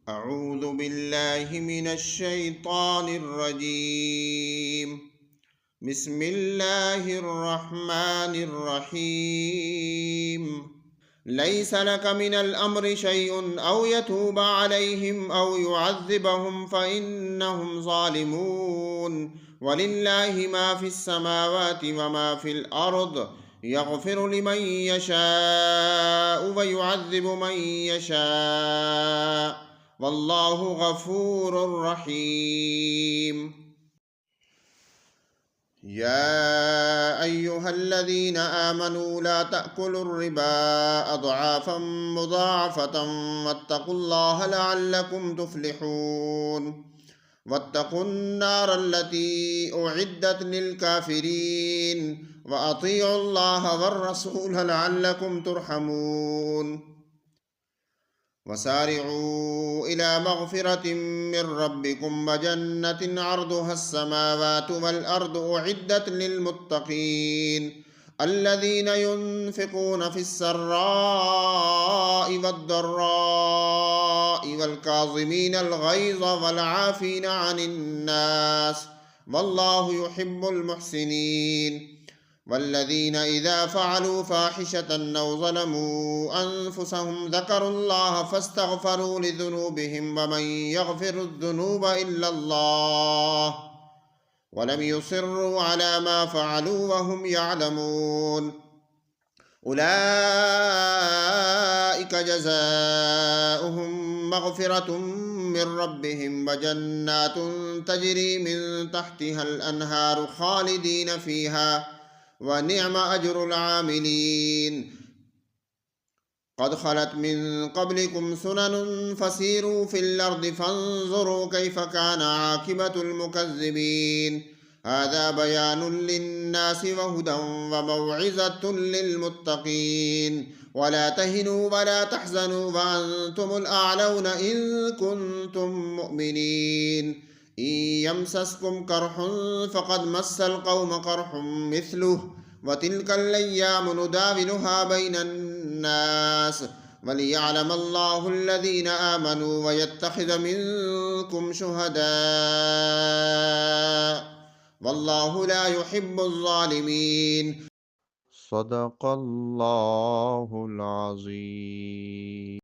أعوذ بالله من الشيطان الرجيم بسم الله الرحمن الرحيم ليس لك من الأمر شيء أو يتوب عليهم أو يعذبهم فإنهم ظالمون ولله ما في السماوات وما في الأرض يغفر لمن يشاء ويعذب من يشاء والله غفور رحيم يا أيها الذين آمنوا لا تأكلوا الربا أضعافا مضاعفة واتقوا الله لعلكم تفلحون واتقوا النار التي أعدت للكافرين وأطيعوا الله والرسول لعلكم ترحمون وسارعوا إلى مغفرة من ربكم وجنة عرضها السماوات والأرض أعدت للمتقين الذين ينفقون في السراء والضراء والكاظمين الغيظ والعافين عن الناس والله يحب المحسنين والذين إذا فعلوا فاحشة أو ظلموا أنفسهم ذكروا الله فاستغفروا لذنوبهم ومن يغفر الذنوب إلا الله ولم يصروا على ما فعلوا وهم يعلمون أولئك جزاؤهم مغفرة من ربهم وجنات تجري من تحتها الأنهار خالدين فيها ونعم أجر العاملين قد خلت من قبلكم سنن فسيروا في الأرض فانظروا كيف كان عاقبة المكذبين هذا بيان للناس وهدى وموعظة للمتقين ولا تهنوا ولا تحزنوا وأنتم الأعلون إن كنتم مؤمنين إن يمسسكم قرح فقد مس القوم قرح مثله وتلك الأيام نداولها بين الناس وليعلم الله الذين آمنوا ويتخذ منكم شهداء والله لا يحب الظالمين. صدق الله العظيم.